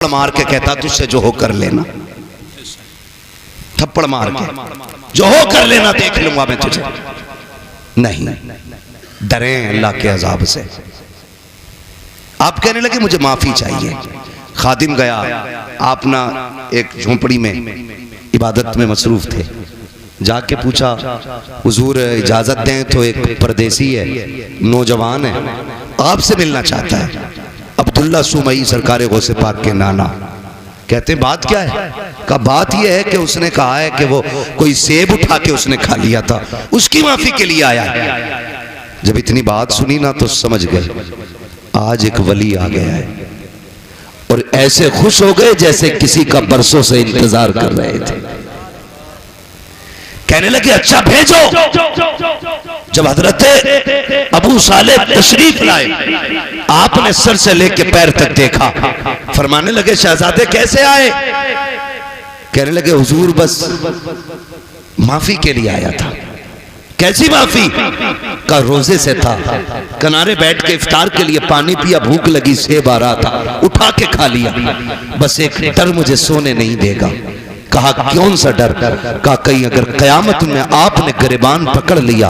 मार के कहता तुझसे जो हो कर लेना, थप्पड़ मार के जो हो कर लेना, देख लूंगा मैं तुझे। नहीं, डरे अल्लाह के अजाब से। आप कहने लगे मुझे माफी चाहिए। खादिम गया, आप ना एक झोंपड़ी में इबादत में मसरूफ थे, जाके पूछा हुजूर इजाजत दें तो एक परदेसी है, नौजवान है, आपसे मिलना चाहता है। अब्दुल्ला सुमई सरकार गौसे पाक के नाना कहते बात क्या है? का बात यह है कि उसने कहा है कि वो कोई सेब उठा के उसने खा लिया था, उसकी माफी के लिए आया है। जब इतनी बात सुनी ना तो समझ गए आज एक वली आ गया है, और ऐसे खुश हो गए जैसे किसी का बरसों से इंतजार कर रहे थे। कहने लगे अच्छा भेजो। जब हजरत अबू सालेह तशरीफ लाए, आपने सर से लेके पैर तक देखा, फरमाने लगे शहजादे कैसे आए? कहने लगे हुजूर बस माफी के लिए आया था। कैसी माफी? का रोजे से था, किनारे बैठ के इफ्तार के लिए पानी पिया, भूख लगी, सेब आ रहा था, उठा के खा लिया। बस एक डर मुझे सोने नहीं देगा। कहा कौन सा डर? कहा कहीं अगर कयामत में आपने गिरबान पकड़ लिया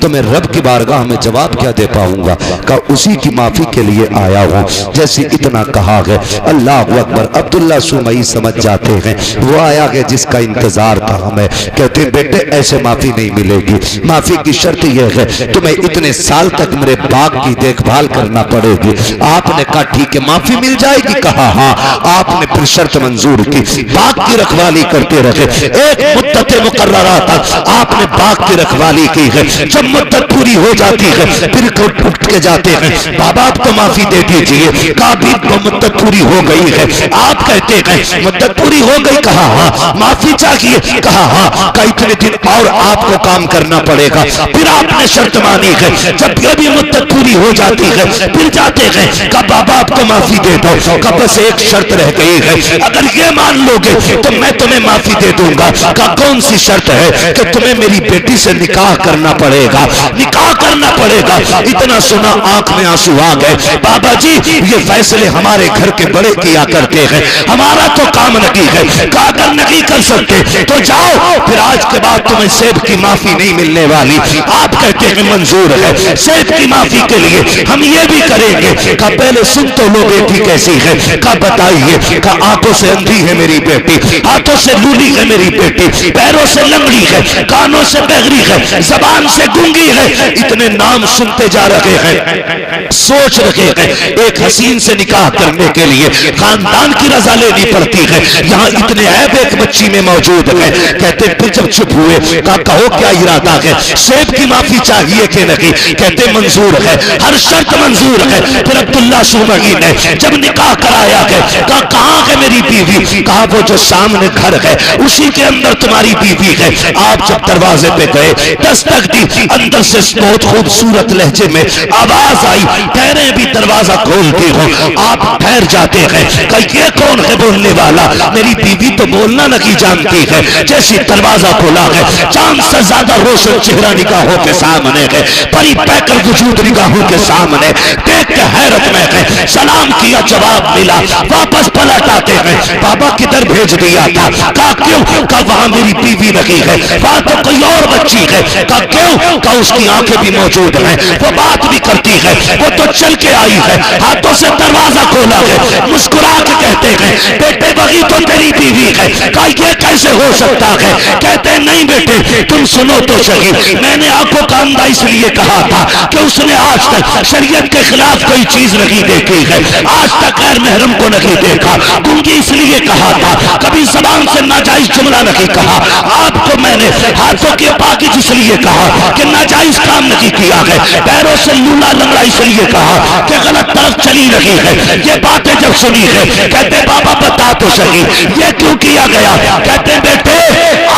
तो मैं रब की बारगाह में जवाब क्या दे पाऊंगा? कहा उसी की माफी के लिए आया हूं। जैसे इतना कहा है, अल्लाह अकबर, अब्दुल्ला सुमई समझ जाते हैं वो आया है जिसका इंतजार था हमें। कहते बेटे ऐसे माफी नहीं मिलेगी, माफी की शर्त यह है तुम्हें इतने साल तक मेरे बाग की देखभाल करना पड़ेगी। आपने कहा ठीक है माफी मिल जाएगी? कहा हाँ। आपने फिर शर्त मंजूर की, बाग की रखवाली करते रहे। एक मुद्दत मुकर्ररा तक आपने बाग की रखवाली की है। जब मुद्दत पूरी हो जाती है फिर उठ के जाते हैं बाबा आपको माफी दे दीजिए। कहा वो मुद्दत पूरी हो गई है। आप कहते हैं मुद्दत पूरी हो गई? कहा हाँ। माफी चाहिए? कहा हाँ। का इतने दिन और आपको काम करना पड़ेगा। फिर आपने शर्त मानी है। जब ये भी मुद्दत पूरी हो जाती है फिर जाते हैं का बाबा आपको माफी दे दो। का बस एक शर्त रह गई है, अगर ये मान लोगे तो मैं तुम्हें माफी दे दूंगा। का कौन सी शर्त है? कि तुम्हें मेरी बेटी से निकाह करना पड़ेगा, निकाह करना पड़ेगा। इतना सुना आंख में आंसू आ गए। बाबा जी ये फैसले हमारे घर के बड़े किया करते हैं, हमारा तो काम नहीं है। का अगर नहीं कर सकते तो जाओ, फिर आज के बाद तुम्हें सेब की माफी नहीं मिलने वाली। आप कहते हैं मंजूर है, सेब की माफी के लिए हम ये भी करेंगे। का पहले सुन तो लो बेटी कैसी है? का बताइए। का आंखों से अंधी है मेरी बेटी, हाथों से लूली है मेरी बेटी, पैरों से लंगड़ी है, कानों से बहरी है, जबान से गूंगी है। इतने नाम सुनते जा रहे हैं, सोच रहे हैं एक हसीन से निकाह करने के लिए खानदान की रजा लेनी पड़ती है। यहाँ इतने ऐब एक बच्ची में मौजूद है। कहते फिर जब चुप हुए कहा कहो क्या इरादा है? सेब की माफी चाहिए कि नहीं? कहते मंजूर है, हर शर्त मंजूर है। फिर अब्दुल्ला सुमई ने जब निकाह कराया है कहा कहाँ है मेरी बीवी? कहा वो जो सामने घर है उसी के अंदर तुम्हारी बीवी है। आप जब दरवाजे पे गए दस्तक दी, अंदर से बहुत खूबसूरत लहजे में आवाज आई, कह रहे भी दरवाजा खोलती हो। आप ठहर जाते हैं, कहा ये कौन है बोलने वाला? मेरी बीवी तो बोलना नहीं जानती है। जैसे दरवाजा खोला है चांद से ज्यादा रोशन चेहरा निगाहों के सामने है, परी पैकर वजूद निगाहों के सामने, देख के हैरत में है। सलाम किया, जवाब मिला, वापस पलट आते हैं। बाबा किधर भेज दिया था? कहा क्यों? कहा वहां मेरी बीवी नहीं है, वहां तो कोई और बच्ची है। कहा क्यों? कहा उसकी आंखें भी मौजूद हैं, वो बात भी करती है, वो तो चल के आई है, हाथों से दरवाजा खोला है, मुस्कुरा के कहते हैं बेटे वही तो तेरी बीवी है। कहा ये कैसे हो सकता है? कहते नहीं बेटे तुम सुनो तो सही, मैंने आपको कांदा इसलिए कहा था कि उसने आज तक शरीयत के खिलाफ कोई चीज नहीं देखी है, आज तक गैर महरम को नहीं देखा। गूंगी इसलिए कहा था, कभी जबान से नाजायज जुमला नहीं कहा। आपको मैंने हाथों की पाकिज़ इसलिए कहा कि नाजायज काम नहीं किया है, पैरों से लूला लंगड़ा इसलिए कहा कि गलत तरफ चली रही है। ये बातें जब सुनी है कहते बाबा बता तो सही ये क्यों किया गया? कहते बेटे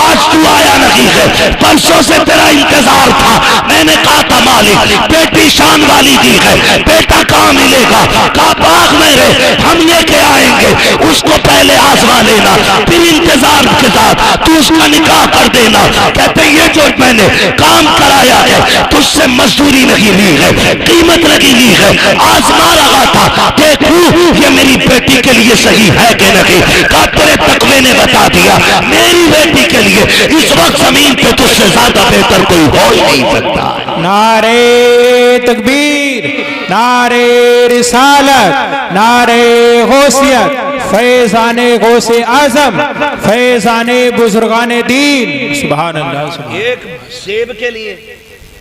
आज तू आया नहीं है, परसों से तेरा इंतजार था। मैंने कहा था मालिक बेटी शान वाली दी है, बेटा कहाँ मिलेगा? कहा बाग में रहे, हम लेके आएंगे, उसको पहले आजमा लेना, फिर इंतजार के साथ तू उसका निकाह कर देना। कहते ये जो मैंने काम कराया है तुझसे मजदूरी नहीं ली है, कीमत नहीं ली है, आजमा रहा था देखूं ये मेरी बेटी के लिए सही है कि नहीं। कहा तेरे तकवे ने बता दिया मेरी बेटी के लिए इस वक्त जमीन पे तुझसे ज्यादा बेहतर कोई हो ही नहीं सकता। नारे तकबीर, नारे रिसालत, नारे गौसियत, फैज़ाने गौसे आजम, फैज़ाने बुजुर्गाने दीन। सुभान अल्लाह। एक सेब के लिए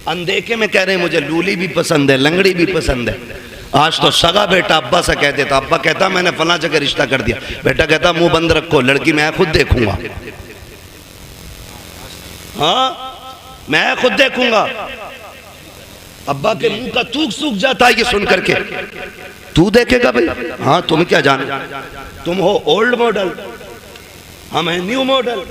अनदेखे में कह रहे हैं मुझे लूली भी पसंद है, लंगड़ी भी पसंद है। आज तो सगा बेटा अब्बा से कह देता, अब्बा कहता मैंने फला जगह रिश्ता कर दिया, बेटा कहता मुंह बंद रखो, लड़की मैं खुद देखूंगा। हाँ मैं खुद देखूंगा। अब्बा के मुंह का थूक सूख जाता है ये सुन करके। तू देखेगा भाई? हाँ तुम्हें क्या जाना, तुम हो ओल्ड मॉडल, हम हैं न्यू मॉडल,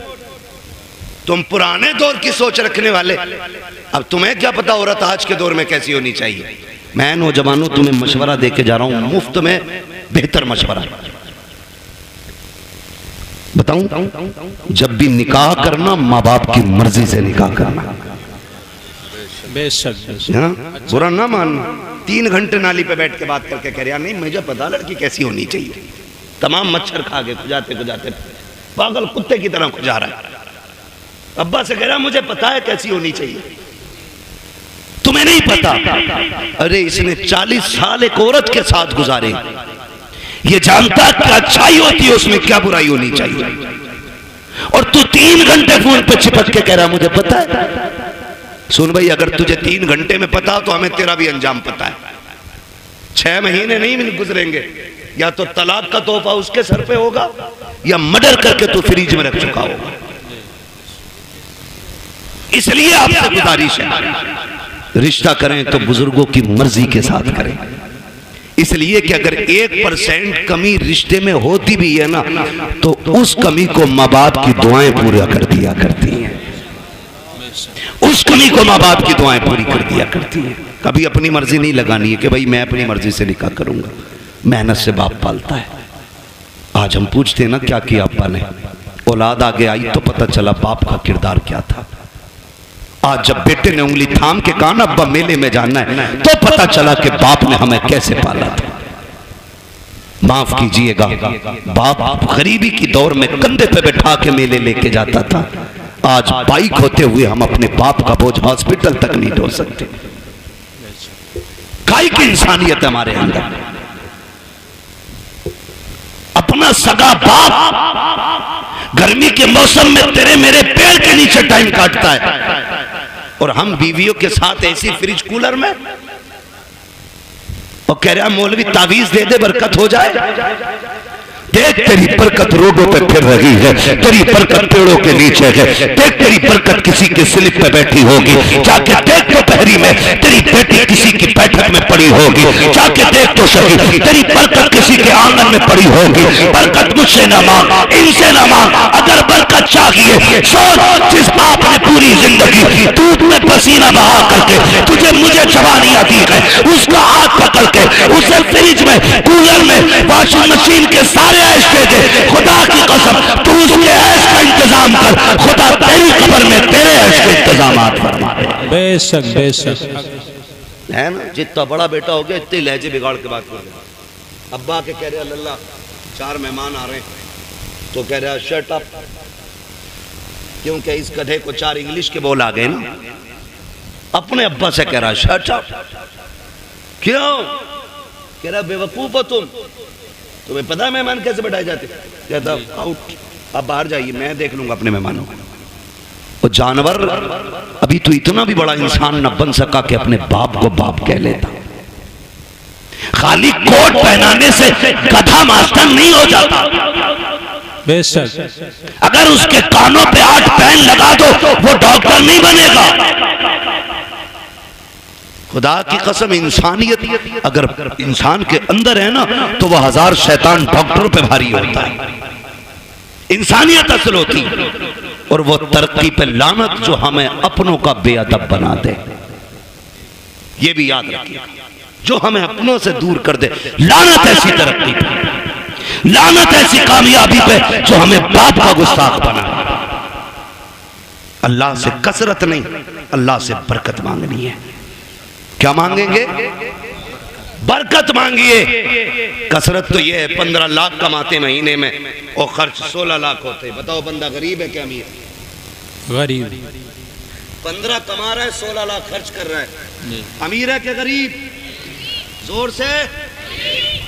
तुम पुराने दौर की सोच रखने वाले। अब तुम्हें क्या पता औरत आज के दौर में कैसी होनी चाहिए। मैं नौजवानों तुम्हें मशवरा देके जा रहा हूं, मुफ्त में बेहतर मशवरा बताऊं। जब भी निकाह करना माँ बाप की मर्जी से निकाह करना, बेशक बुरा ना मानना। 3 घंटे नाली पे बैठ के बात करके कह रहा नहीं मुझे पता लड़की कैसी होनी चाहिए, तमाम मच्छर खा के खुजाते खुजाते पागल कुत्ते की तरह खुजा रहा है। अब्बा से कह रहा मुझे पता है कैसी होनी चाहिए, तुम्हें नहीं पता। अरे इसने 40 साल एक औरत के साथ गुजारे, ये जानता क्या अच्छाई होती है उसमें, क्या बुराई होनी चाहिए। और तू 3 घंटे फोन पे चिपक के कह रहा मुझे पता है। सुन भाई अगर तुझे 3 घंटे में पता तो हमें तेरा भी अंजाम पता है। 6 महीने नहीं गुजरेंगे, या तो तलाक का तोहफा उसके सर पे होगा या मर्डर करके तू फ्रिज में रख चुका होगा। इसलिए आपसे गुजारिश है रिश्ता करें तो बुजुर्गों की मर्जी के साथ करें। इसलिए कि अगर 1% कमी रिश्ते में होती भी है ना तो उस कमी को माँ बाप की दुआएं पूरा कर दिया करती हैं, उस कमी को माँ बाप की दुआएं पूरी कर दिया करती हैं। कभी अपनी मर्जी नहीं लगानी है कि भाई मैं अपनी मर्जी से निकाह करूंगा, मेहनत से बाप पालता है। आज हम पूछते हैं ना क्या किया अब्बा ने, औलाद आगे आई तो पता चला बाप का किरदार क्या था। आज जब बेटे ने उंगली थाम के कहा ना अब्बा मेले में जाना है तो पता चला कि बाप ने हमें कैसे पाला था। माफ कीजिएगा, बाप गरीबी की दौर में कंधे पे बैठा के मेले लेके जाता था। आज बाइक होते हुए हम अपने बाप का बोझ हॉस्पिटल तक नहीं ढो सकते। काय की इंसानियत हमारे अंदर। अपना सगा बाप गर्मी के मौसम में तेरे मेरे पेड़ के नीचे टाइम काटता है और हम बीवियों के साथ ऐसी फ्रिज कूलर में, और कह रहा मौलवी तावीज दे दे बरकत हो जाए। देख तेरी बरकत रोडों पे फिर रही है, तेरी बरकत पेड़ों के नीचे है। देख तेरी बरकत किसी के स्लिप पे बैठी होगी, जाके देख तो पहरी में तेरी बेटी किसी की बैठक में पड़ी होगी, जाके देख तो सही तेरी बरकत किसी के आंगन में पड़ी होगी। बरकत मुझसे न मांग, इनसे न मांग, अगर बरकत चाहिए सोच जिस बाप ने पूरी जिंदगी दूध में पसीना बहा करके तुझे मुझे जवानियां दी है, उसका हाथ पकड़ के उसे फ्रिज में कूलर में वॉशिंग मशीन के सारे ऐश दे दे। खुदा की कसम तू उसके ऐश का इंतजाम कर, खुदा तेरी कब्र में तेरे ऐश के इंतजामात फरमा दे। बेशक बेशक है ना। जितना बड़ा बेटा हो गया इतने लहजे बिगाड़ के बात कर रहे। अब्बा के कह रहे अल्लाह 4 मेहमान आ रहे हैं तो कह रहा शट अप, क्योंकि इस गधे को 4 इंग्लिश के बोल आ गए ना। अपने अब्बा से कह रहा शट अप, क्यों? कह रहा बेवकूफ हो तुम, तुम्हें पता है मेहमान कैसे बैठाए जाते? कहता आउट, आप बाहर जाइए मैं देख लूंगा अपने मेहमानों को। वो जानवर अभी तो इतना भी बड़ा इंसान न बन सका कि अपने बाप को बाप कह लेता। खाली कोट पहनाने से गधा मास्टर नहीं हो जाता। बेशक अगर उसके कानों पे 8 पेन लगा दो वो डॉक्टर नहीं बनेगा। खुदा की कसम इंसानियत अगर इंसान के अंदर है ना तो वह 1000 शैतान डॉक्टरों पे भारी होता है। इंसानियत असल होती। और वो तरक्की पे लानत जो हमें अपनों का बेअदब बना दे। ये भी याद रखिए, जो हमें अपनों से दूर कर दे, लानत ऐसी तरक्की पे, लानत ऐसी कामयाबी पे जो हमें बाप का गुस्ताख बना। अल्लाह से कसरत नहीं, अल्लाह से बरकत मांगनी है। क्या मांगेंगे? बरकत मांगिए। कसरत तो ये है 15 लाख कमाते महीने में और खर्च 16 लाख होते। बताओ बंदा गरीब है क्या अमीर? गरीब। 15 कमा रहा है, 16 लाख खर्च कर रहा है। अमीर है क्या गरीब? जोर से।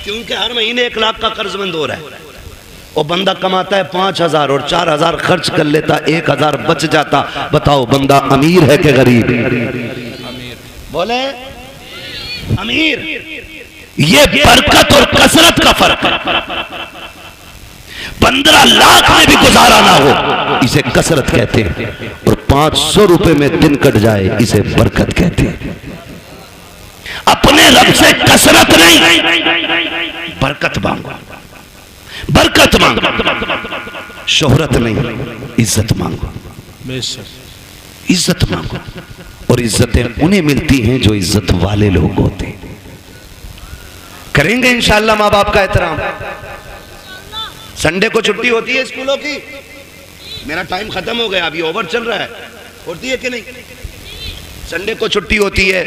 क्योंकि हर महीने 1 लाख का कर्जमंद हो रहा है। और बंदा कमाता है 5000 और 4000 खर्च कर लेता, 1000 बच जाता। बताओ बंदा अमीर है क्या गरीब? बोले अमीर। ये बरकत और कसरत का फर्क है। 15 लाख में भी गुजारा ना हो, इसे कसरत कहते हैं। और 500 रुपए में दिन कट जाए, इसे बरकत कहते हैं। अपने रब से कसरत नहीं, बरकत मांगो, बरकत मांगो। शोहरत नहीं, इज्जत मांगो, इज्जत मांगो। और इज्जतें उन्हें मिलती हैं जो इज्जत वाले लोग होते हैं। करेंगे इंशाअल्लाह माँ बाप का एहतराम। संडे को छुट्टी होती है स्कूलों की। मेरा टाइम खत्म हो गया, अभी ओवर चल रहा है। होती है कि नहीं? संडे को छुट्टी होती है,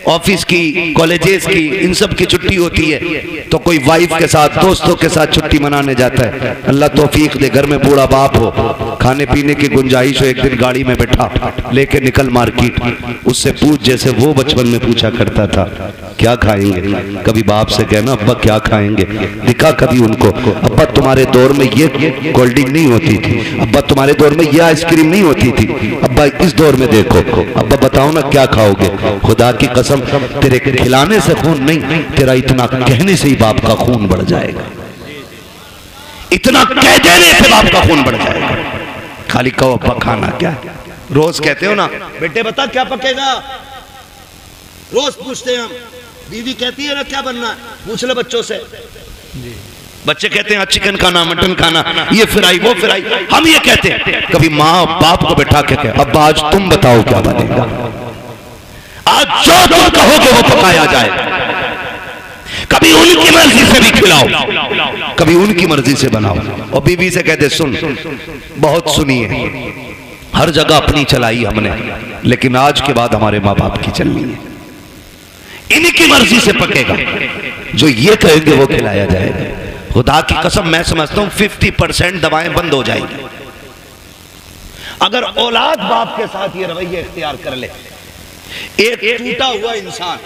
ऑफिस की, कॉलेजेस की, इन सब की छुट्टी होती है। तो कोई वाइफ के साथ, दोस्तों के साथ छुट्टी मनाने जाता है। अल्लाह तौफीक दे, घर में बूढ़ा बाप हो, खाने पीने की गुंजाइश हो, एक दिन गाड़ी में बैठा, लेके निकल मार्केट, उससे पूछ जैसे वो बचपन में पूछा करता था क्या खाएंगे। कभी बाप से कहना अब्बा क्या खाएंगे। दिखा कभी उनको, अब्बा तुम्हारे दौर में ये कोल्ड ड्रिंक नहीं होती थी, अब्बा तुम्हारे दौर में ये आइसक्रीम नहीं होती थी, अब्बा इस दौर में देखो, अब्बा बताओ ना क्या खाओगे। खुदा की कसम, तेरे खिलाने से खून नहीं, तेरा इतना कहने से ही बाप का खून बढ़ जाएगा। इतना कह देने से बाप का खून बढ़ जाएगा। खाली कहो अब्बा खाना क्या। रोज कहते हो ना बेटे बता क्या पकेगा, रोज पूछते हैं हम। बीवी कहती है ना क्या बनना है, पूछ ले बच्चों से। बच्चे कहते हैं चिकन खाना, मटन खाना, ये फ्राई वो फ्राई। हम ये कहते हैं। कभी माँ बाप को बैठा के कहे अब आज तुम बताओ क्या बनेगा, आज जो तुम कहोगे वो पकाया जाए। कभी उनकी मर्जी से भी खिलाओ, कभी उनकी मर्जी से बनाओ। और बीवी से कहते सुन, बहुत सुनी है, हर जगह अपनी चलाई हमने, लेकिन आज के बाद हमारे माँ बाप की चलनी है। इनकी मर्जी से पकेगा, जो ये कहेंगे वो खिलाया जाएगा। खुदा की कसम मैं समझता हूं 50% दवाएं बंद हो जाएंगी अगर औलाद बाप के साथ ये रवैया इख्तियार कर ले। एक टूटा हुआ इंसान,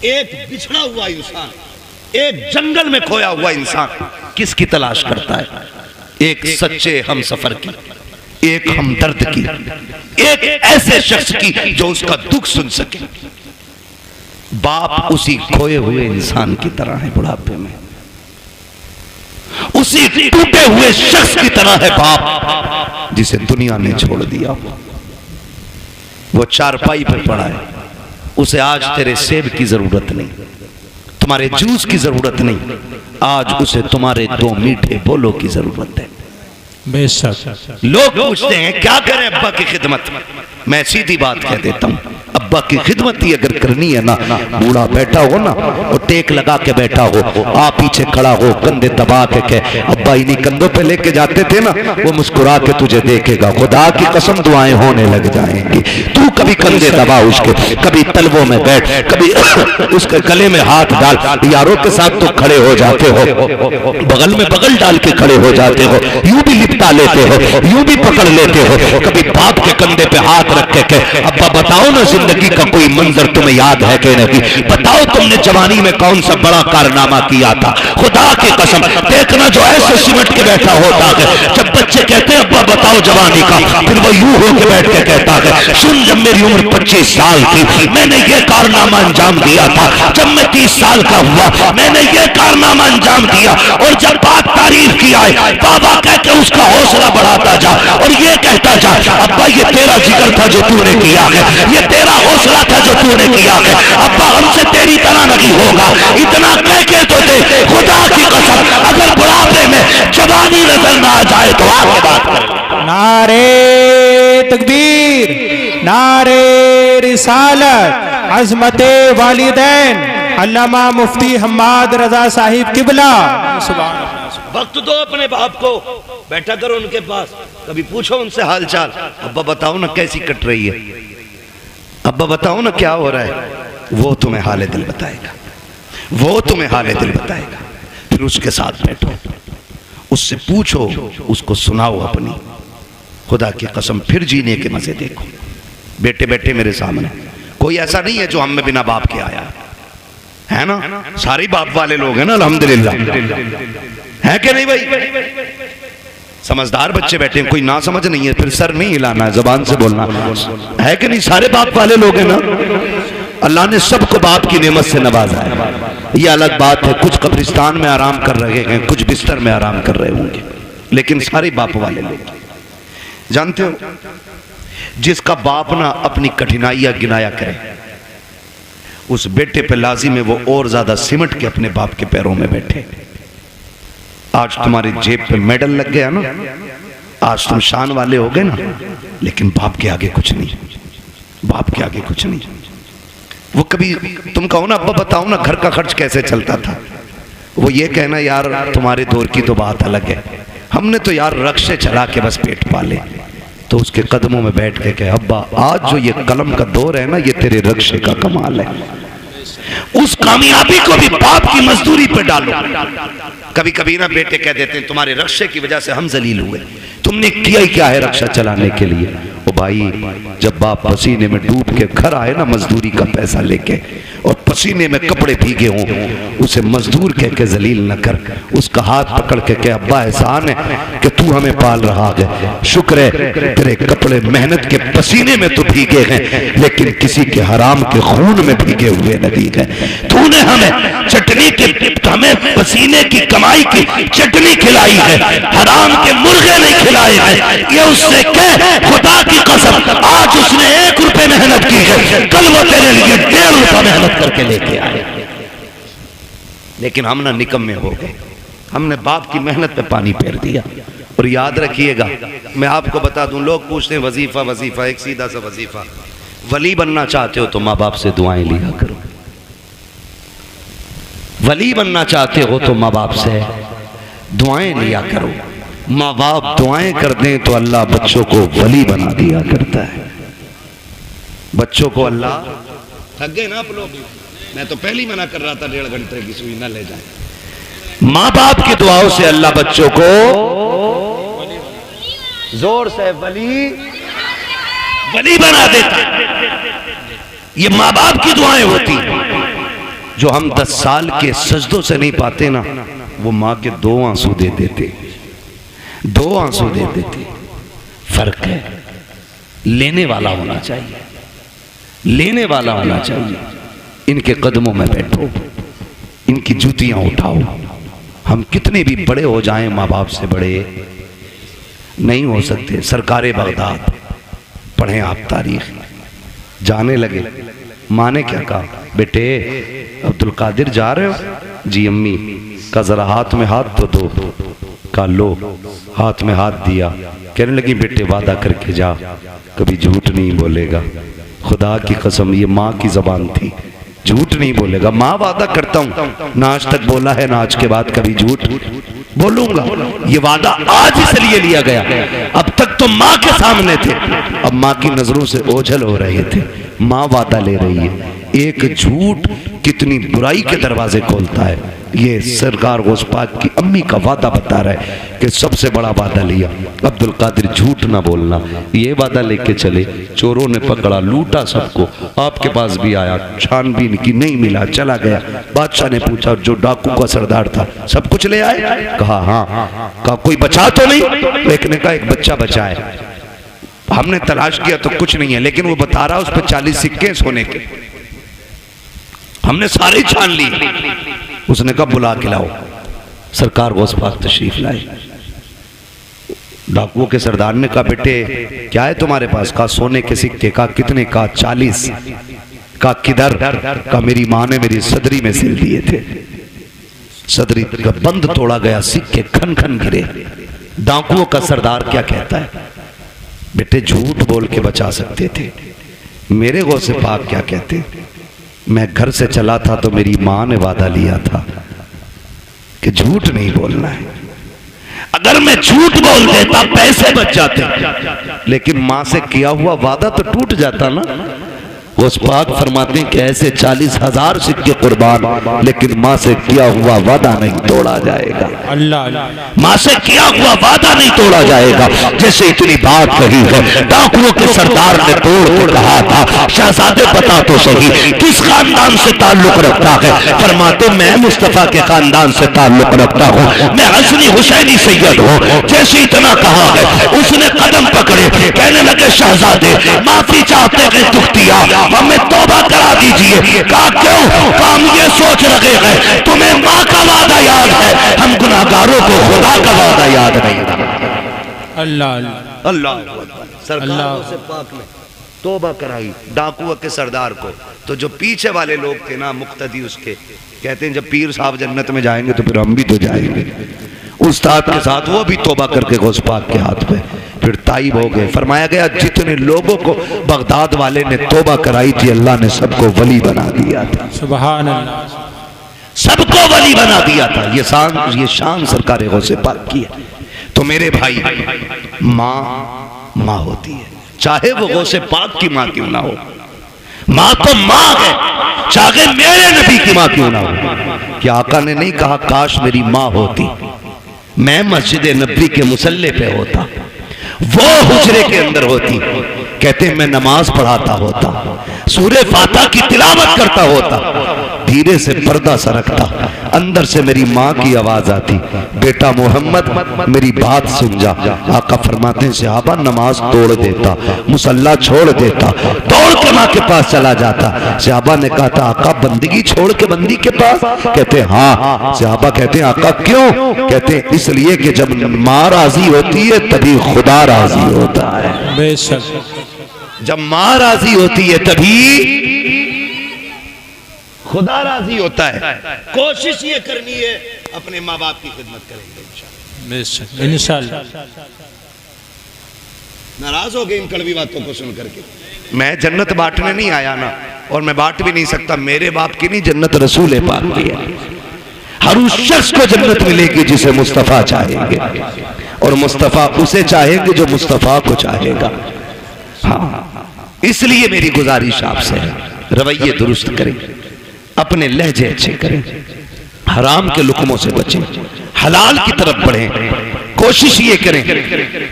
एक बिछड़ा हुआ इंसान, एक जंगल में खोया हुआ इंसान किसकी तलाश करता है? एक सच्चे हम सफर की, एक हमदर्द की, एक ऐसे शख्स की जो उसका दुख सुन सके। बाप उसी खोए हुए इंसान की तरह है बुढ़ापे में, उसी टूटे हुए शख्स की तरह है बाप जिसे दुनिया ने छोड़ दिया। वो चारपाई पे पड़ा है, उसे आज तेरे सेब की जरूरत नहीं, तुम्हारे जूस की जरूरत नहीं, आज उसे तुम्हारे 2 मीठे बोलों की जरूरत है। बेशक। लोग पूछते हैं क्या करें अब्बा की खिदमत। मैं सीधी बात कह देता हूं, अब्बा की खिदमत ही अगर करनी है ना, बूढ़ा बैठा हो ना और टेक लगा के बैठा हो, आप पीछे खड़ा हो, कंधे दबा के कहे अब्बा इन्हीं कंधों पे लेके जाते थे ना, वो मुस्कुरा के तुझे देखेगा। खुदा की कसम दुआएं होने लग जाएंगी। तू कभी कंधे दबा उसके, कभी तलवों में बैठ, कभी उसके गले में हाथ डाल। यारों के साथ तो खड़े हो जाते हो, बगल में बगल डाल के खड़े हो जाते हो, यूं भी लिपटा लेते हो, यूं भी पकड़ लेते हो। कभी बाप के कंधे पे हाथ रख के अब्बा बताओ ना जिंदगी का कोई मंजर तुम्हें याद है कि नहीं, बताओ तुमने जवानी में कौन सा बड़ा कारनामा किया था। खुदा की कसम देखना जो ऐसे सिमट के बैठा होता है, जब बच्चे कहते हैं अब्बा बताओ जवानी का, फिर वो यूं होके बैठ के कहता है सुन जब मेरी उम्र 25 साल थी मैंने ये कारनामा अंजाम दिया था, जब मैं 30 साल का हुआ मैंने ये कारनामा अंजाम दिया। और जब बात तारीफ की आए बाबा कह के उसका हौसला बढ़ाता जा और ये कहता जा अब्बा ये तेरा जिक्र था जो तूने किया है, ये तेरा हौसला था जो तूने किया है, अब्बा हमसे तेरी तरह नहीं होगा। इतना कह के तो दे खुदा की कसम, अगर बुढ़ापे में जवानी नजर ना आ जाए तो आगे बात कर। नारे तकबीर, नारे रिसालत, अज़मते वालिदैन, अल्लामा मुफ्ती हम्माद रजा साहिब किबला। वक्त दो अपने बाप को, बैठा करो उनके पास, कभी पूछो उनसे हाल चाल। अब्बा बताओ ना कैसी कट रही है, अब्बा बताओ ना क्या हो रहा है। वो तुम्हें हाले दिल बताएगा, वो तुम्हें हाले दिल बताएगा। फिर उसके साथ बैठो, उससे पूछो, उसको सुनाओ अपनी। खुदा की कसम फिर जीने के मजे देखो। बेटे बेटे मेरे सामने कोई ऐसा नहीं है जो हम में बिना बाप के आया है ना। सारे बाप वाले लोग हैं ना अल्हम्दुलिल्लाह, है कि नहीं भाई। समझदार बच्चे बैठे हैं, कोई ना समझ नहीं है फिर सर नहीं हिलाना है, जबान से बोलना है कि नहीं। सारे बाप वाले लोग हैं ना। अल्लाह ने सबको बाप की नेमत से नवाजा है। ये अलग बात है, कुछ कब्रिस्तान में आराम कर रहे हैं, कुछ बिस्तर में आराम कर रहे होंगे, लेकिन सारे बाप वाले लोग। जानते हो, जिसका बाप ना अपनी कठिनाइयां गिनाया करे, उस बेटे पे लाजिम है वो और ज्यादा सिमट के अपने बाप के पैरों में बैठे। आज तुम्हारी जेब पे मेडल लग गया ना, आज तुम शान वाले हो गए ना, लेकिन बाप के आगे कुछ नहीं, बाप के आगे कुछ नहीं। वो कभी तुम कहो ना अब्बा बताओ ना घर का खर्च कैसे चलता था, वो ये कहना यार तुम्हारे दौर की तो बात अलग है, हमने तो यार रक्शे चला के बस पेट पाले। तो उसके कदमों में बैठ के कहे अब्बा आज जो ये कलम का दौर है ना, ये तेरे रक्शे का कमाल है। उस कामयाबी को भी बाप की मजदूरी पे डालो। कभी कभी ना बेटे कह देते हैं तुम्हारे रक्शे की वजह से हम जलील हुए, तुमने किया ही क्या है रक्षा चलाने के लिए। ओ भाई, जब बाप पसीने में डूब के घर आए ना मजदूरी का पैसा लेके, और पसीने में कपड़े भीगे हों, उसे मजदूर कह के जलील न कर, उसका हाथ पकड़ के कह अब्बा एहसान है कि तू हमें पाल रहा है, शुक्र है तेरे कपड़े मेहनत के पसीने में तो भीगे हैं, लेकिन किसी के हराम के खून में भीगे हुए नहीं है। तूने हमें चटनी के, हमें पसीने की कमाई की चटनी खिलाई है, हराम के मुर्गे नहीं खिलाए हैं। ये उससे कह खुदा की कसम, आज उसने 1 रुपए मेहनत की है, कल वो तेरे लिए 1.5 रुपया मेहनत करके लेके आए। लेकिन हम ना निकम्मे हो गए, हमने बाप की मेहनत पे पानी फेर दिया। और याद रखिएगा, मैं आपको बता दूं, लोग पूछते हैं वजीफा वजीफा, एक सीधा सा वजीफा, वली बनना चाहते हो तो माँ बाप से दुआएं लिया करो। वली बनना चाहते हो तो माँ बाप से दुआएं लिया करो। माँ बाप दुआएं कर दें तो अल्लाह बच्चों को वली बना दिया करता है। बच्चों को अल्लाह, थक गए ना आप लोग, मैं तो पहले ही मना कर रहा था 1.5 घंटे की सुई ना ले जाए। माँ बाप की दुआओं से अल्लाह बच्चों को जोर से वली बना देता है। ये माँ बाप की दुआएं होती हैं। जो हम 10 साल के सजदों से नहीं पाते ना, वो माँ के 2 आंसू दे देते, 2 आंसू दे देते। फर्क है, लेने वाला होना चाहिए, लेने वाला होना चाहिए। इनके कदमों में बैठो, इनकी जूतियां उठाओ। हम कितने भी बड़े हो जाएं, माँ बाप से बड़े नहीं हो सकते। सरकारे बगदाद पढ़ें आप तारीख, जाने लगे, माँ ने क्या कहा, बेटे अब्दुल कादिर जा रहे हो? जी अम्मी। का जरा हाथ में हाथ तो दो। का लो, हाथ में हाथ दिया। कहने लगी बेटे वादा करके जा, कभी झूठ नहीं बोलेगा। खुदा की कसम, ये माँ की जबान थी, झूठ नहीं बोलेगा। माँ वादा करता हूँ, ना आज तक बोला है, ना आज के बाद कभी झूठ बोलूंगा। ये वादा आज इसलिए लिया गया, अब तक तो माँ के सामने थे, अब माँ की नजरों से ओझल हो रहे थे। माँ वादा ले रही है। एक झूठ कितनी बुराई के दरवाजे खोलता है। ये सरकार गौस पाक की अम्मी का वादा बता रहा है कि सबसे बड़ा वादा लिया, अब्दुल कादिर झूठ ना बोलना। ये वादा लेके चले, चोरों ने पकड़ा, लूटा सबको। आपके पास भी आया, छानबीन की, नहीं मिला, चला गया। बादशाह ने पूछा जो डाकू का सरदार था, सब कुछ ले आए? कहा हाँ। कहा कोई बचा तो नहीं? एक ने कहा एक बच्चा बचा है, हमने तलाश किया तो कुछ नहीं है, लेकिन वो बता रहा उस पर 40 सिक्के सोने के, हमने सारे छान लिए। उसने कहा बुला के लाओ। सरकार गौस पाक तशरीफ लाए। डाकुओं के सरदार ने कहा बेटे क्या है तुम्हारे पास? कहा सोने के सिक्के। कहा कितने? कहा 40। कहा किधर? कहा मेरी माँ ने मेरी सदरी में सिल दिए थे, सदरी का बंद तोड़ा गया, सिक्के खन खन गिरे। डाकुओं का सरदार क्या कहता है? बेटे झूठ बोल के बचा सकते थे। मेरे गौसे पाक क्या कहते, मैं घर से चला था तो मेरी मां ने वादा लिया था कि झूठ नहीं बोलना है। अगर मैं झूठ बोल देता पैसे बच जाते, लेकिन मां से किया हुआ वादा तो टूट जाता ना। उस पाक फरमाते हैं कि ऐसे 40,000 सिक्के कुर्बान, लेकिन मां से किया हुआ वादा नहीं तोड़ा जाएगा। अल्लाह मां से किया हुआ वादा नहीं तोड़ा जाएगा। जैसे इतनी बात कही है, डाकुओं के सरदार ने तोड़ के कहा था, शहजादे बता तो सही किस खानदान से ताल्लुक रखता है। फरमाते मैं मुस्तफा के खानदान से ताल्लुक रखता हूँ, मैं हसनी हुसैनी सैयद हूँ। जैसे इतना कहा है, उसने कदम पकड़े, कहने लगे शहजादे माफी चाहते हैं दुख्तिया, हमें तौबा करा दीजिए। कहा क्यों? हम ये सोच रहे हैं तुम्हें माँ का वादा याद है, हम गुनाहगारों को खुदा का वादा याद नहीं। अल्लाह अल्लाह सरकार से पाक ने तौबा कराई डाकुओं के सरदार को। तो जो पीछे वाले लोग थे ना मुक्तदी उसके, कहते हैं जब पीर साहब जन्नत में जाएंगे तो फिर हम भी तो जाएंगे। उस्ताद के साथ वो भी तौबा करके गौस पाक के हाथ पे फिर ताइब हो गए। फरमाया गया जितने लोगों को बगदाद वाले ने तौबा कराई थी, अल्लाह ने सबको वली बना दिया था। सुभान अल्लाह, सबको वली बना दिया था। ये शान सरकार गौसे पाक की है। तो मेरे भाई, माँ होती है, चाहे वो गौसे पाक की माँ क्यों ना हो। माँ तो माँ है, चाहे मेरे नबी की माँ क्यों ना हो। क्या आका ने नहीं कहा काश मेरी माँ होती, मैं मस्जिद नबी के मुसल्ले पे होता, वो हुजरे के अंदर होती, कहते मैं नमाज पढ़ाता होता, सूरे फातिहा की तिलावत करता होता, धीरे से पर्दा सरकता, अंदर से मेरी माँ की आवाज आती, बेटा मोहम्मद मेरी बात सुन जा। आका फरमाते हैं सहाबा नमाज तोड़ देता, मुसल्ला छोड़ देता, दौड़ के माँ के पास चला जाता। सहाबा ने कहा था आका बंदगी छोड़ के बंदी के पास? कहते हाँ। सहाबा कहते हैं आका क्यों? कहते इसलिए कि जब माँ राजी होती है तभी खुदा राजी होता है। बेशक जब माँ राजी होती है तभी खुदा राजी होता है। कोशिश ये करनी है अपने माँ बाप की खिदमत करेंगे इंशाअल्लाह। नाराज हो गए इन कड़वी बातों को सुन करके। मैं जन्नत बांटने नहीं आया ना, और मैं बांट भी नहीं सकता। मेरे बाप की नहीं, जन्नत रसूल पाक की है। हर उस शख्स को जन्नत मिलेगी जिसे मुस्तफा चाहेंगे, और मुस्तफा उसे चाहेंगे जो मुस्तफा को चाहेगा। हाँ, इसलिए मेरी गुजारिश आपसे है रवैये दुरुस्त करें, अपने लहजे अच्छे करें, हराम के लुकमों से बचें, हलाल की तरफ बढ़ें। कोशिश ये करें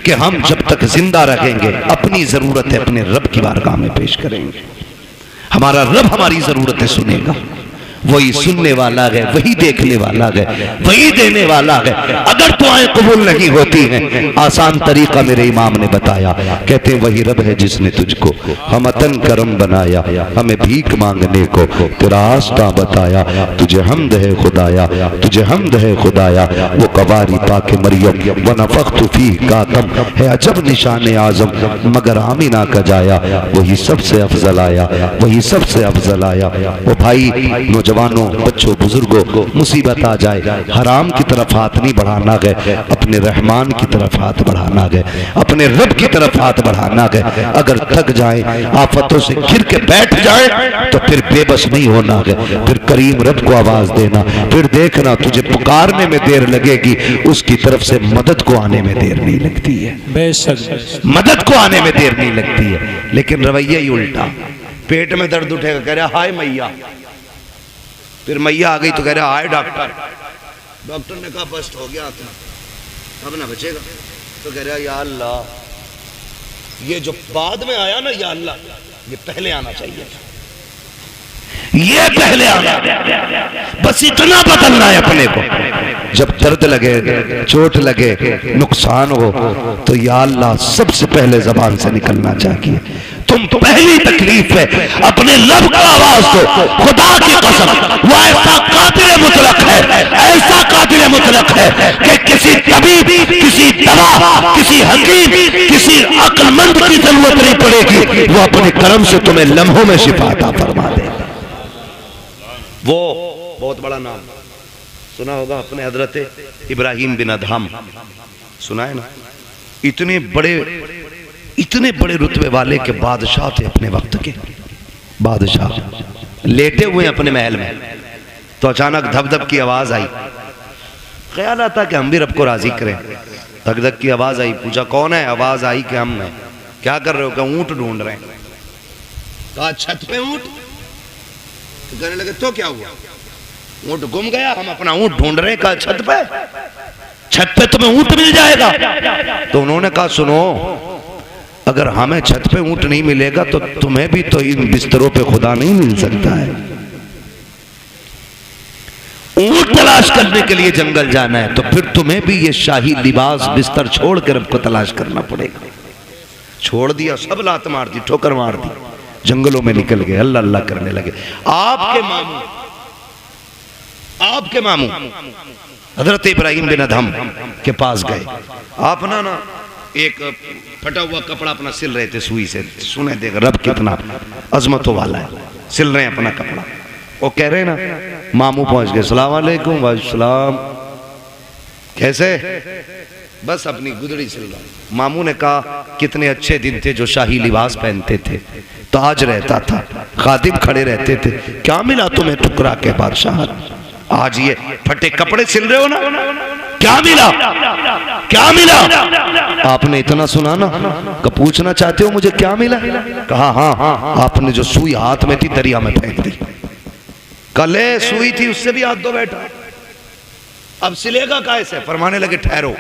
कि हम जब तक जिंदा रहेंगे अपनी जरूरत है अपने रब की बारगाह में पेश करेंगे। हमारा रब हमारी जरूरतें सुनेगा, वही सुनने वाला है, वही देखने वाला है, वही देने वाला है। अगर दुआएं कबूल नहीं होती हैं, आसान तरीका मेरे इमाम ने बताया, कहते हैं वही रब है जिसने तुझको हमतन करम बनाया, हमें भीख मांगने को तेरा रास्ता बताया। तुझे हमद है खुदाया, तुझे हमद है खुदाया। वो कवारी पाके मरियम व नफख्तु फीह कातम है अजब निशान आजम, मगर आमिना का जाया वही सबसे अफजल आया, वही सबसे अफजल आया। वो भाई नौजवानों, बच्चों, बुजुर्गों, मुसीबत आ जाए हराम की तरफ हाथ नहीं बढ़ाना गए, अपने रहमान की तरफ हाथ बढ़ाना गए, अपने रब की तरफ हाथ बढ़ाना गए। अगर थक जाए, आफतों से घिर के बैठ जाए, तो फिर बेबस नहीं होना गए, फिर करीम रब को आवाज देना। फिर देखना तुझे पुकारने में देर लगेगी, उसकी तरफ से मदद को आने में देर नहीं लगती है। बेशक मदद को आने में देर नहीं लगती है। लेकिन रवैया ही उल्टा, पेट में दर्द उठेगा कह रहा हाय मैया, फिर मैया आ गई तो कह रहा हाय डॉक्टर। डॉक्टर ने कहा बस्ट हो गया अब ना बचेगा, तो कह रहा या अल्लाह, ये जो बाद में आया ना या अल्लाह, ये पहले आना चाहिए था, ये पहले आना। बस इतना बदलना है अपने को। जब दर्द लगे, चोट लगे, नुकसान हो, तो या अल्लाह सबसे पहले जबान से निकलना चाहिए। तुम पहली तकलीफ है अपने रब को आवाज दो। खुदा की कसम वो ऐसा कातिल मुतलक है, ऐसा कातिल मुतलक है कि किसी तबीब, किसी दवा, किसी हकीम, किसी अक्लमंद की जरूरत नहीं पड़ेगी, वो अपने करम से तुम्हें लम्हों में शिफा अता फरमा देगा। वो बहुत बड़ा नाम सुना होगा अपने हजरत इब्राहिम बिन अदहम, सुना है ना? इतने बड़े इतने बड़े रुतबे वाले के बादशाह थे अपने वक्त के बादशाह, लेटे हुए अपने महल में, तो अचानक धब धब की आवाज आई। ख्याल आता कि हम भी रब को राजी करें। धक धक की आवाज आई, पूछा कौन है? आवाज आई कि हम हैं। क्या कर रहे हो? क्या ऊंट ढूंढ रहे हैं। कहा छत पे ऊंट? तो कहने लगे तो क्या हुआ? ऊंट गुम गया, हम अपना ऊंट ढूंढ रहे हैं। कहा छत पे? छत पे तुम्हें ऊंट मिल जाएगा। तो उन्होंने कहा सुनो, अगर हमें छत पे ऊंट नहीं मिलेगा तो तुम्हें भी तो इन बिस्तरों पे खुदा नहीं मिल सकता है। ऊंट तलाश करने के लिए जंगल जाना है तो फिर तुम्हें भी ये शाही लिबास बिस्तर छोड़ कर रब को तलाश करना पड़ेगा। छोड़ दिया, सब लात मार दी, ठोकर मार दी, जंगलों में निकल गए, अल्लाह अल्लाह करने लगे। आपके मामू हजरत इब्राहिम बिन अदहम के पास गए। आप ना एक फटा हुआ कपड़ा अपना सिल रहे थे सुई से। सुने देख रब कितना अजमतों वाला है, सिल रहे हैं अपना कपड़ा। वो कह रहे ना, मामू पहुंच गए, सलाम वालेकुम। वालेकुम, कैसे? बस अपनी गुदड़ी सिल रहा। मामू ने कहा कितने अच्छे दिन थे जो शाही लिबास पहनते थे, ताज रहता था, खादिम खड़े रहते थे, क्या मिला तुम्हें टुकरा के बादशाह? आज ये फटे कपड़े सिल रहे हो ना, क्या मिला? क्या मिला? आपने इतना सुना ना, कि पूछना चाहते हो मुझे क्या मिला? कहा हाँ, आपने जो सुई हाथ में थी दरिया में फेंक दी। कल सुई थी उससे भी हाथ धो बैठा, अब सिलेगा कैसे? फरमाने लगे ठहरो,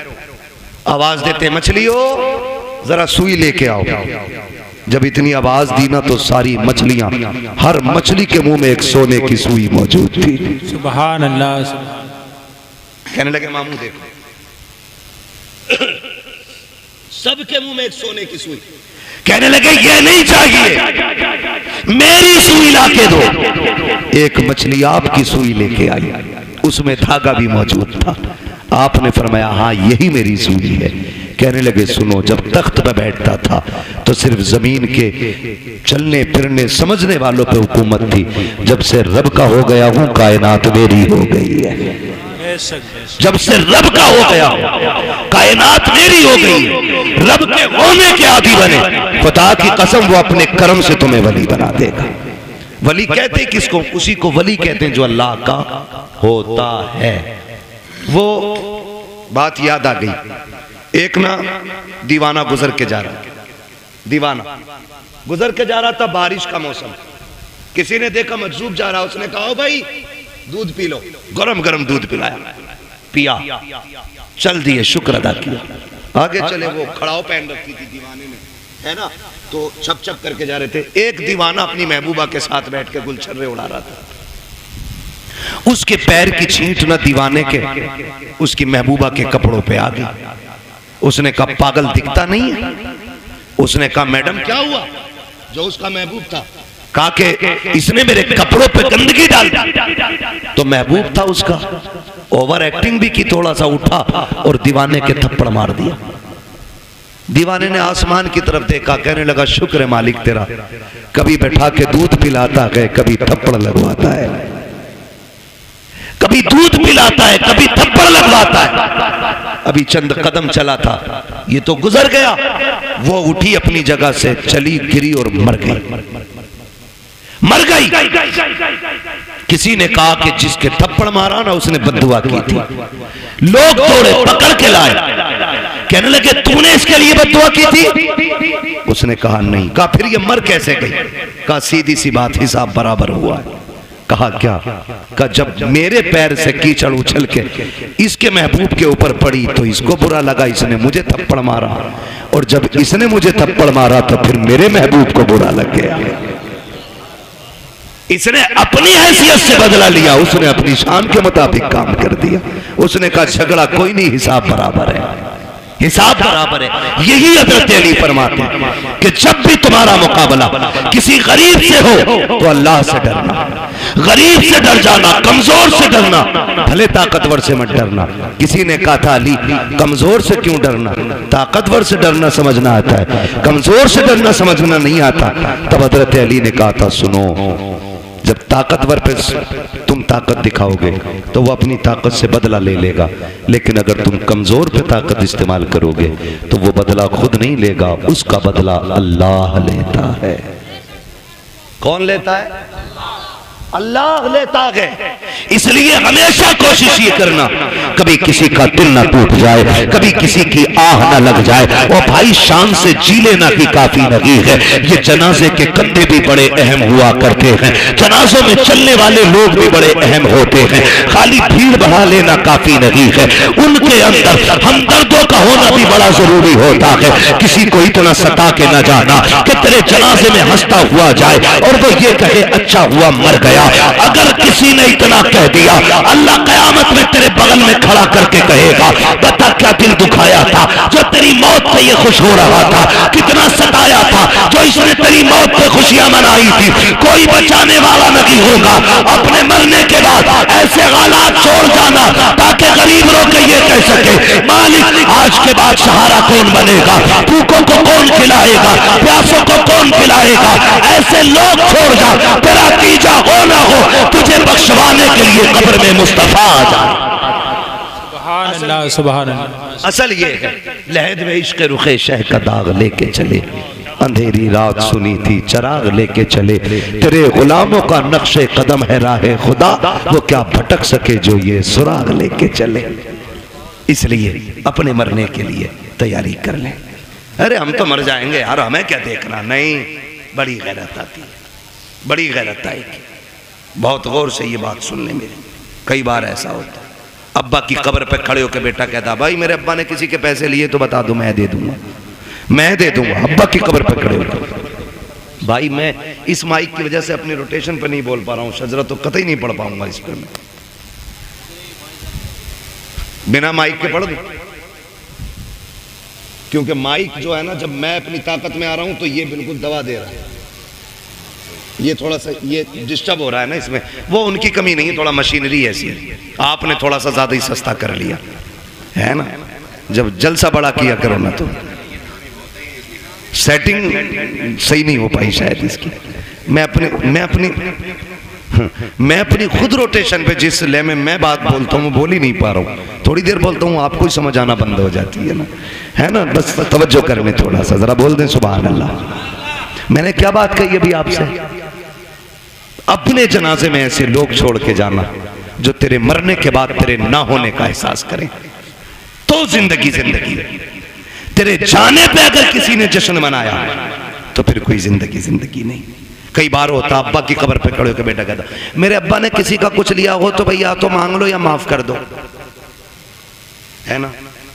आवाज देते मछलियों जरा सुई लेके आओ। जब इतनी आवाज दी ना तो सारी मछलियां, हर मछली के मुंह में एक सोने की सुई मौजूद थी। सुभान अल्लाह। कहने लगे मामू देखो, सबके मुंह में एक सोने की सुई। कहने लगे ये नहीं चाहिए, मेरी सुई लाके दो। एक मछली आपकी सुई लेके आई, उसमें धागा भी मौजूद था। आपने फरमाया हाँ यही मेरी सुई है। कहने लगे सुनो, जब तख्त पर बैठता था तो सिर्फ जमीन के चलने फिरने समझने वालों पे हुकूमत थी, जब से रब का हो गया हूं कायनात मेरी हो गई है। जब से रब का हो गया कायनात मेरी हो गई। रब के होने के आदि बने, खुदा की कसम वो अपने कर्म से तुम्हें वली बना देगा। वली कहते किसको? उसी को वली कहते हैं जो अल्लाह का होता है। वो बात याद आ गई, एक ना दीवाना गुजर के जा रहा, दीवाना गुजर के जा रहा था, बारिश का मौसम। किसी ने देखा मजजूब जा रहा, उसने कहा भाई दूध पी लो, गरम गरम दूध पिलाया, पिया, चल दिए, शुक्र अदा किया। आगे चले, वो खड़ाव पहन रखी थी दीवाने ने, है ना, तो छप छप करके जा रहे थे। एक दीवाना अपनी महबूबा के साथ बैठ के गुलछर्रे उड़ा रहा था। उसके पैर की छींट ना दीवाने के उसकी महबूबा के कपड़ों पे आ गई। उसने कहा पागल दिखता नहीं है? उसने कहा मैडम क्या हुआ? जो उसका महबूब था कहा कि इसने मेरे कपड़ों पे गंदगी डाल दी। तो महबूब था उसका, ओवर एक्टिंग भी की, थोड़ा सा उठा और दीवाने के थप्पड़ मार दिया। दीवाने ने आसमान की तरफ देखा, कहने लगा शुक्र है मालिक तेरा, कभी बैठा के दूध पिलाता है, कभी थप्पड़ लगवाता है, कभी दूध पिलाता है, कभी थप्पड़ लगवाता है। अभी चंद कदम चला था, ये तो गुजर गया। वो उठी अपनी जगह से, चली, गिरी और मर गई, मर गई। किसी ने कहा कि जिसके थप्पड़ मारा ना उसने बद्दुआ की थी। लोग दौड़े, पकड़ के लाए, कहने लगे तूने इसके लिए बद्दुआ की थी? उसने कहा नहीं। कहा फिर ये मर कैसे गई? कहा सीधी सी बात, हिसाब बराबर हुआ है। कहा क्या? कहा जब मेरे पैर से कीचड़ उछल के इसके महबूब के ऊपर पड़ी तो इसको बुरा लगा, इसने मुझे थप्पड़ मारा, और जब इसने मुझे थप्पड़ मारा तो फिर मेरे महबूब को बुरा लग गया। इसने अपनी हैसियत से बदला लिया, उसने अपनी शान के मुताबिक काम कर दिया। उसने कहा झगड़ा कोई नहीं, हिसाब बराबर है, हिसाब बराबर है। यही हजरत अली फरमाते हैं कि जब भी तुम्हारा मुकाबला किसी गरीब से हो तो अल्लाह से डरना, गरीब से डर जाना, कमजोर से डरना, भले ताकतवर से मत डरना। किसी ने कहा था अली कमजोर से क्यों डरना? ताकतवर से डरना समझना आता है, कमजोर से डरना समझना नहीं आता। तब हजरत अली ने कहा था सुनो, जब ताकतवर पे तुम ताकत दिखाओगे तो वो अपनी ताकत से बदला ले लेगा, लेकिन अगर तुम कमजोर पे ताकत इस्तेमाल करोगे तो वो बदला खुद नहीं लेगा, उसका बदला अल्लाह लेता है। कौन लेता है? अल्लाह लेता है। इसलिए हमेशा कोशिश ये करना कभी किसी का दिल ना टूट जाए, कभी किसी की आह ना लग जाए। और भाई शान से जी लेना ही काफी नहीं है। ये जनाजे के कंधे भी बड़े अहम हुआ करते हैं, जनाजों में चलने वाले लोग भी बड़े अहम होते हैं। खाली भीड़ बढ़ा लेना काफी नहीं है, उनके अंदर हमदर्दों का होना भी बड़ा जरूरी होता है। किसी को इतना सता के न जाना कि तेरे जनाजे में हंसता हुआ जाए और वो ये कहे अच्छा हुआ मर गया। अगर किसी ने इतना कह दिया, अल्लाह कयामत में तेरे बगल में खड़ा करके कहेगा बता क्या दिल दुखाया था जो तेरी मौत पे ये खुश हो रहा था, कितना सताया था जो इसने तेरी मौत पे खुशियां मनाई थी। कोई बचाने वाला नहीं होगा। अपने मरने के बाद ऐसे हालात छोड़ जाना ताकि गरीब लोग ये कह सके मालिक आज के बाद सहारा कौन बनेगा, भूखों को कौन खिलाएगा, प्यासों को कौन पिलाएगा। ऐसे लोग छोड़ जा, तेरा तीजा हो ना हो, तुझे बख्शवाने के लिए कब्र में मुस्तफा आ जाए। सुभान अल्लाह, सुभान अल्लाह। असल ये है लहद में इश्क रुखे शह का दाग लेके चले, अंधेरी रात सुनी थी चराग लेके चले। तेरे गुलामों का नक्शे कदम है राहे खुदा, वो क्या भटक सके जो ये सुराग लेके चले। इसलिए अपने मरने के लिए तैयारी कर लें। अरे हम तो मर जाएंगे यार, हमें क्या देखना। नहीं, बड़ी गैरत आती है, बड़ी गैरत आएगी। बहुत गौर से ये बात सुनने में कई बार ऐसा होता है, अब्बा की कब्र पे खड़े होकर बेटा कहता भाई मेरे अब्बा ने किसी के पैसे लिए तो बता दो, मैं दे दूंगा, मैं दे दूंगा। अब्बा की कब्र पे खड़े होकर भाई मैं इस माइक की वजह से अपनी रोटेशन पे नहीं बोल पा रहा हूँ, शजरा तो कतई नहीं पढ़ पाऊंगा इस पर, मैं बिना माइक के पढ़ दूं, क्योंकि माइक जो है ना जब मैं अपनी ताकत में आ रहा हूं तो ये बिल्कुल दबा दे रहा है, ये थोड़ा सा ये डिस्टर्ब हो रहा है ना इसमें। वो उनकी कमी नहीं है, थोड़ा मशीनरी ऐसी है, आपने थोड़ा सा ज्यादा ही सस्ता कर लिया है ना। जब जलसा बड़ा किया करो ना तो सेटिंग सही नहीं हो पाई शायद इसकी। मैं अपनी खुद रोटेशन पे जिस ले में मैं बात बोलता हूँ बोल ही नहीं पा रहा हूँ। थोड़ी देर बोलता हूँ आपको ही समझ आना बंद हो जाती है ना। बस तवज्जो करने थोड़ा सा जरा बोल दें सुभान अल्लाह। मैंने क्या बात कही अभी आपसे? अपने जनाजे में ऐसे लोग छोड़ के जाना जो तेरे मरने के बाद तेरे ना होने का एहसास करें, तो जिंदगी जिंदगी। तेरे जाने पे अगर किसी ने जश्न मनाया तो फिर कोई जिंदगी जिंदगी नहीं। कई बार होता अब्बा की कब्र पे खड़े होकर बेटा कहता मेरे अब्बा ने किसी का कुछ लिया हो तो भैया तो मांग लो या माफ कर दो, है ना।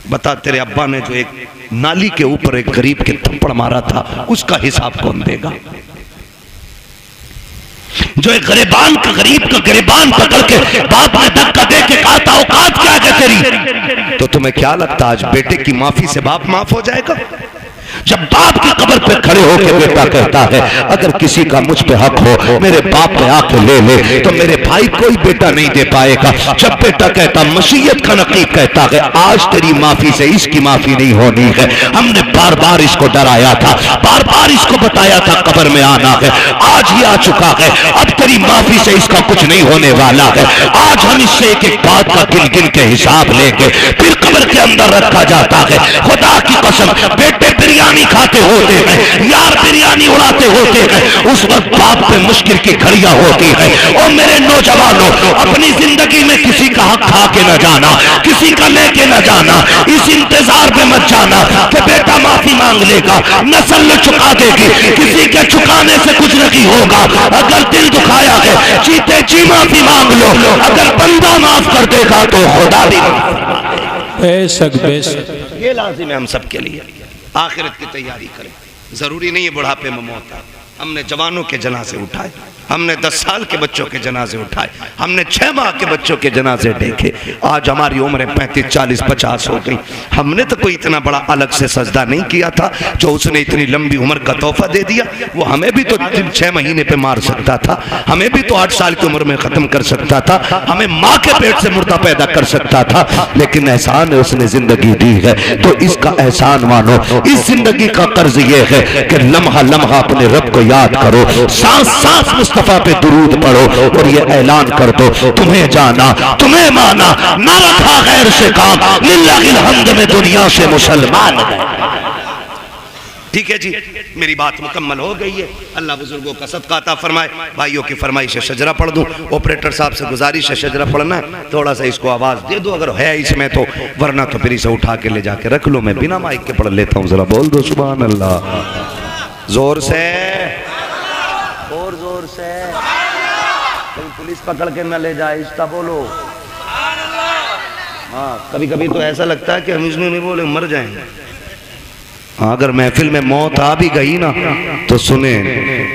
बता तेरे अब्बा ने जो एक नाली के ऊपर एक गरीब के थप्पड़ मारा था उसका हिसाब कौन देगा? जो एक गरीबान का गरीब का गरीबान पकड़ के बाप ने धक्का दे के कहा था औकात क्या है तेरी, तो तुम्हें क्या लगता आज बेटे की माफी से बाप माफ हो जाएगा? जब बाप की कब्र पे खड़े होकर बेटा कहता है अगर किसी का मुझ पे हक हो मेरे बाप पे आके ले ले, तो मेरे भाई कोई बेटा नहीं दे पाएगा। जब बेटा कहता मशीयत का नकीब कहता है आज तेरी माफी से इसकी माफी नहीं होनी है, हमने बार बार इसको डराया था, बार बार इसको बताया था कब्र में आना है, आज ही आ चुका है, अब तेरी माफी से इसका कुछ नहीं होने वाला है। आज हम इससे एक एक बात का गिन गिन के हिसाब लेंगे, फिर कब्र के अंदर रखा जाता है। खुदा की कसम बेटे बिरयानी खाते होते हैं, यार बिरयानी उड़ाते होते हैं, उस वक्त बाप पे मुश्किल की घड़ियां होती है। और मेरे नौजवानों अपनी जिंदगी में किसी का हक खा के न जाना, किसी का लेके न जाना, इस इंतजार में मत जाना कि बेटा माफी मांग लेगा, नस्ल चुका देगी, किसी के चुकाने से कुछ नहीं होगा। अगर दिल दुखाया है जीते जी माफी मांग लो, अगर बंदा माफ कर देगा तो खुदा भी बेशक बेशक। ये लाजिम है हम सब के लिए। आखिरत की तैयारी करें, जरूरी नहीं है बुढ़ापे में मौत आए। हमने जवानों के जनाजे उठाए, हमने 10 साल के बच्चों के जनाजे उठाए, हमने 6 माह के बच्चों के जनाजे देखे। आज हमारी उम्र 35, 40, 50 हो गई। हमने तो कोई इतना बड़ा अलग से सजदा नहीं किया था जो उसने इतनी लंबी उम्र का तोहफा दे दिया। वो हमें भी तो 6 महीने पे मार सकता था, हमें भी तो 8 साल की उम्र में खत्म कर सकता था, हमें माँ के पेट से मुर्दा पैदा कर सकता था, लेकिन एहसान उसने जिंदगी दी है तो इसका एहसान मानो। इस जिंदगी का कर्ज ये है कि लम्हा लम्हा अपने रब को याद करो, सांस सांस मुस्तफा पे दुरूद पढ़ो और ये ऐलान कर दो, तुम्हें जाना तुम्हें माना, ना रखा गैर से काम, लिल्लाहिल हम्द में दुनिया से मुसलमान है। ठीक है जी, मेरी बात मुकम्मल हो गई है। अल्लाह बुजुर्गों का सदका अता फरमाए। भाइयों की फरमाइश है शजरा पढ़ दूं। ऑपरेटर साहब से गुजारिश है शजरा पढ़ना है, थोड़ा सा इसको आवाज दे दो अगर है इसमें तो, वरना तो फिर इसे उठा के ले जाके रख लो, मैं बिना माइक के पढ़ लेता हूँ। जरा बोल दो सुभान अल्लाह, जोर से और जोर से, कहीं पुलिस पकड़ के न ले जाए, इसका बोलो। हाँ, कभी कभी तो ऐसा लगता है कि हम इसमें नहीं बोले मर जाएंगे। अगर महफिल में मौत आ भी गई ना तो सुने,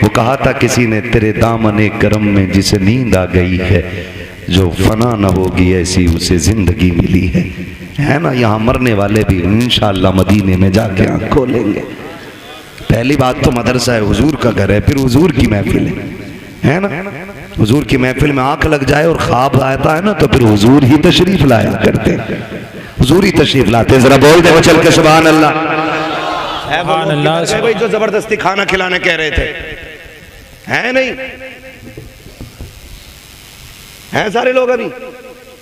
वो कहा था किसी ने, तेरे दामने करम में जिसे नींद आ गई है, जो फना न होगी ऐसी उसे जिंदगी मिली है ना। यहाँ मरने वाले भी इंशाअल्लाह मदीने में जाके आँख खोलेंगे। पहली बात तो मदरसा है, हुजूर का घर है, फिर हुजूर की महफिल है ना। हुजूर की महफिल में आँख लग जाए और ख्वाब आता है ना तो फिर हुजूर ही तशरीफ लाया करते, हुजूर ही तशरीफ लाते। जरा बोल दे चल के सुभान अल्लाह। भाई जो जबरदस्ती खाना खिलाने कह रहे थे, है नहीं है सारे लोग अभी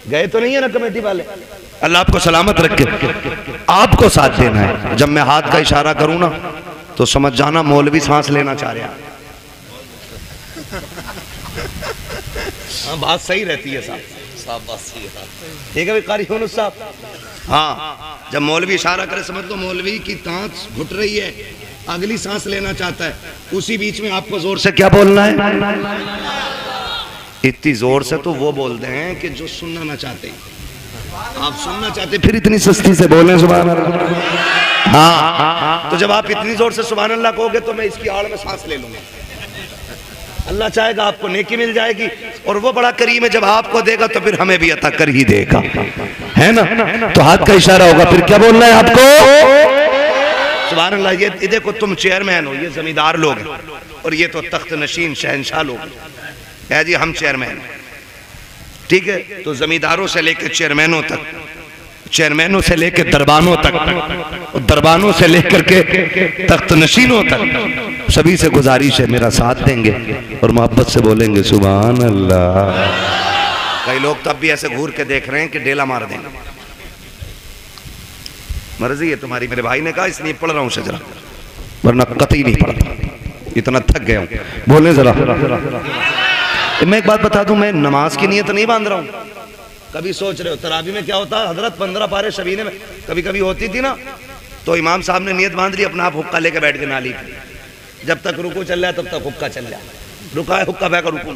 गए तो नहीं है ना कमेटी वाले। अल्लाह आपको सलामत रखे, आपको साथ देना है। जब मैं हाथ का इशारा करूं ना तो समझ जाना मौलवी सांस लेना चाह रहा। हाँ, बात सही रहती है साहब, बात सही है। ठीक है कारी यूनुस साहब। हाँ, जब मौलवी इशारा करे समझ लो मौलवी की तांत घुट रही है, अगली सांस लेना चाहता है, उसी बीच में आपको जोर से क्या बोलना है। इतनी जोर से तो वो बोलते हैं कि जो सुनना ना चाहते, आप सुनना चाहते फिर इतनी सस्ती से बोलें सुभान अल्लाह। हाँ, तो जब आप इतनी जोर से सुभान अल्लाह कहोगे तो मैं इसकी आड़ में सांस ले लूंगा। अल्लाह चाहेगा आपको नेकी मिल जाएगी, और वो बड़ा करीम है, जब आपको देगा तो फिर हमें भी अता कर ही देगा, है ना। तो हाथ का इशारा होगा, फिर क्या बोलना है आपको। सुभान अल्लाह। ये देखो तुम चेयरमैन हो, ये जमींदार लोग हैं, और ये तो तख्त नशीन शहंशाह लोग है जी, हम चेयरमैन। ठीक है, तो जमींदारों से लेकर चेयरमैनों तक, चेयरमैनों से लेकर दरबानों तक, दरबानों से लेकर के तख्त नशीनों तक, सभी से गुजारिश है मेरा साथ देंगे और मोहब्बत से बोलेंगे सुभान अल्लाह। कई लोग तब भी ऐसे घूर के देख रहे हैं कि डेला मार देंगे। मर्जी है तुम्हारी, मेरे भाई ने कहा इसलिए पढ़ रहा हूँ शजरा, वरना कतई नहीं पढ़ता, इतना थक गया हूँ। बोले जरा। मैं एक बात बता दूं, मैं नमाज की नीयत नहीं बांध रहा हूँ। कभी सोच रहे हो तरावी में क्या होता है हजरत, 15 पारे शबीने में कभी कभी होती थी ना, तो इमाम साहब ने नीयत बांध ली, अपना आप हुक्का लेके बैठ के नाली पे, जब तक रुकू चल रहा है तब तक हुक्का चल रहा है, रुका है हुक्का बह कर रुकू।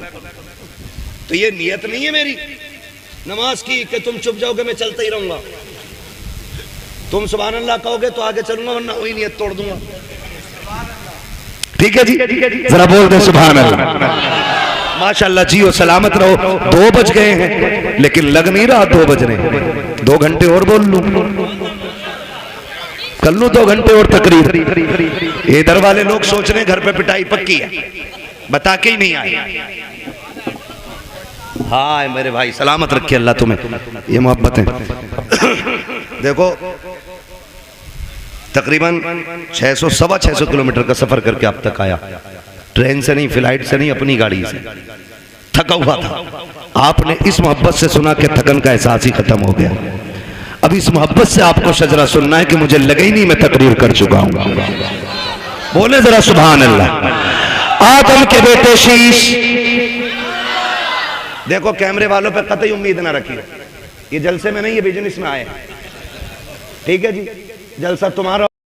तो ये नीयत नहीं है मेरी नमाज की कि तुम चुप जाओगे मैं चलता ही रहूंगा। तुम सुभान अल्लाह कहोगे तो आगे चलूंगा, वरना वही नीयत तोड़ दूंगा। ठीक है जी, जरा बोल दे सुभान अल्लाह। माशाअल्लाह, जियो सलामत रहो। 2 बज गए हैं लेकिन लग नहीं रहा 2 बज रहे हैं। 2 घंटे और बोल लूं, कर लूं 2 घंटे और तकरीर। इधर वाले लोग सोच रहे हैं घर पे पिटाई पक्की है, बता के ही नहीं आए। हाँ मेरे भाई, सलामत रखे अल्लाह तुम्हें, ये मोहब्बत है। देखो तकरीबन 600-625 किलोमीटर का सफर करके अब तक आया, ट्रेन से नहीं, फ्लाइट से नहीं, अपनी गाड़ी से। थका हुआ था, आपने इस मोहब्बत से सुना कि थकन का एहसास ही खत्म हो गया। अब इस मोहब्बत से आपको शजरा सुनना है कि मुझे लगे ही नहीं मैं तकरीर कर चुका हूं। बोले जरा सुभान अल्लाह। आदम के बेटे शीश, देखो कैमरे वालों पे कतई उम्मीद ना रखिए, ये जलसे में नहीं, ये बिजनेस में आए। ठीक है जी, जलसा तुम्हारा